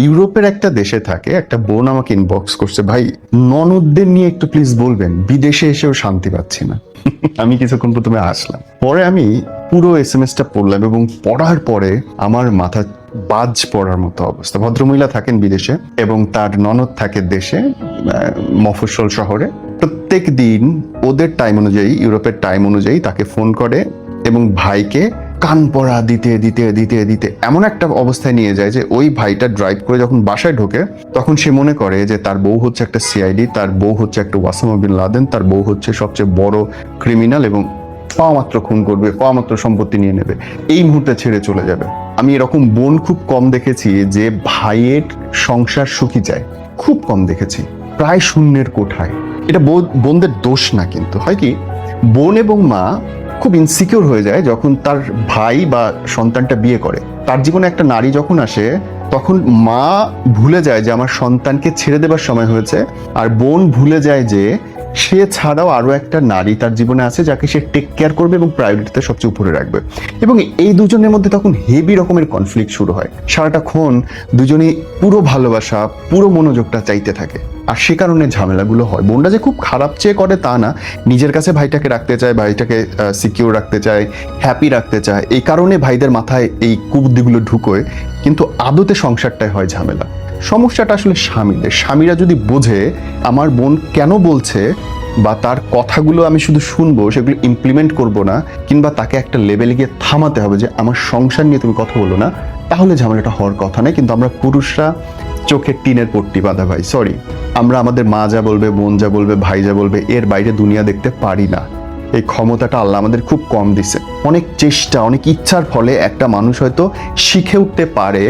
ইউরোপের একটা দেশে থাকে একটা বোন আমাকে ইনবক্স করছে, ভাই ননদদের নিয়ে একটু প্লিজ বলবেন, বিদেশে এসেও শান্তি পাচ্ছি না। আমি কিছুক্ষণ প্রথমে আসলাম, পরে আমি পুরো এসএমএসটা পড়লাম এবং পড়ার পরে আমার মাথা বাজ পড়ার মতো অবস্থা। ভদ্রমহিলা থাকেন বিদেশে এবং তার ননদ থাকে দেশে, মফস্বল শহরে। প্রত্যেক দিন ওদের টাইম অনুযায়ী, ইউরোপের টাইম অনুযায়ী তাকে ফোন করে এবং ভাইকে কান পড়া দিতে দিতে দিতে দিতে এমন একটা অবস্থায় নিয়ে যায় যে ওই ভাইটা ড্রাইভ করে যখন বাসায় ঢোকে তখন সে মনে করে যে তার বউ হচ্ছে একটা সিআইডি, তার বউ হচ্ছে একটা ওয়াসামা বিন লাদেন, তার বউ হচ্ছে সবচেয়ে বড় ক্রিমিনাল এবং পাওয়া মাত্র খুন করবে, পাওয়া মাত্র সম্পত্তি নিয়ে নেবে, এই মুহূর্তে ছেড়ে চলে যাবে। আমি এরকম বোন খুব কম দেখেছি যে ভাইয়ের সংসার সুখী যায়, খুব কম দেখেছি, প্রায় শূন্যের কোঠায়। এটা বোনদের দোষ না, কিন্তু হয় কি বোন এবং মা খুব ইনসিকিউর হয়ে যায় যখন তার ভাই বা সন্তানটা বিয়ে করে। তার জীবনে একটা নারী যখন আসে তখন মা ভুলে যায় যে আমার সন্তানকে ছেড়ে দেবার সময় হয়েছে, আর বোন ভুলে যায় যে সে ছাড়াও আরো একটা নারী তার জীবনে আছে যাকে সে টেক কেয়ার করবে এবং প্রায়োরিটিতে সবচেয়ে উপরে রাখবে। এবং এই দুজনের মধ্যে তখন হেভি রকমের কনফ্লিক্ট শুরু হয়। সারাটাক্ষণ দুজনেই পুরো ভালোবাসা, পুরো মনোযোগটা চাইতে থাকে, আর সে কারণে ঝামেলাগুলো হয়। বোনটা যে খুব খারাপ চেয়ে করে তা না, নিজের কাছে ভাইটাকে রাখতে চায়, ভাইটাকে সিকিউর রাখতে চায়, হ্যাপি রাখতে চায়, এই কারণে ভাইদের মাথায় এই কুবুদ্ধিগুলো ঢুকোয়, কিন্তু আদতে সংসারটাই হয় ঝামেলা। সমস্যাটা আসলে স্বামীদের। স্বামীরা যদি বোঝে আমার বোন কেন বলছে বা তার কথাগুলো আমি শুধু শুনবো, সেগুলো ইমপ্লিমেন্ট করব না, কিংবা তাকে একটা লেভেলে গিয়ে থামাতে হবে যে আমার সংসার নিয়ে তুমি কথা বলো না, তাহলে ঝামেলাটা হওয়ার কথা নেই। কিন্তু আমরা পুরুষরা চোখের টিনের পট্টি বাঁধা ভাই, সরি, আমরা আমাদের মা যা বলবে, বোন যা বলবে, ভাই যা বলবে, এর বাইরে দুনিয়া দেখতে পারি না। এই ক্ষমতাটা আল্লাহ আমাদের খুব কম দিছে। অনেক চেষ্টা, অনেক ইচ্ছার ফলে একটা মানুষ হয়তো শিখে উঠতে পারে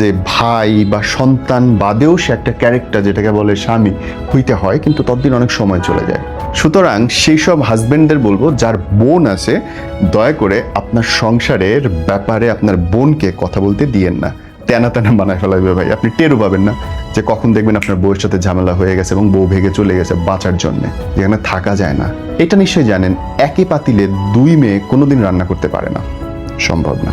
যে ভাই বা সন্তান বাদেও সে একটা ক্যারেক্টার, যেটাকে বলে স্বামী, হইতে হয়, কিন্তু ততদিন অনেক সময় চলে যায়। সুতরাং সেই সব হাজবেন্ডদের বলবো যার বোন আছে, দয়া করে আপনার সংসারের ব্যাপারে আপনার বোনকে কথা বলতে দিয়েন না। তেনা তেনা বানায় ফেলাবে ভাই, আপনি টেরও পাবেন না যে কখন দেখবেন আপনার বউয়ের সাথে ঝামেলা হয়ে গেছে এবং বউ ভেগে চলে গেছে বাঁচার জন্য, যেখানে থাকা যায় না। এটা নিশ্চয়ই জানেন, একই পাতিলে দুই মেয়ে কোনোদিন রান্না করতে পারে না, সম্ভব না।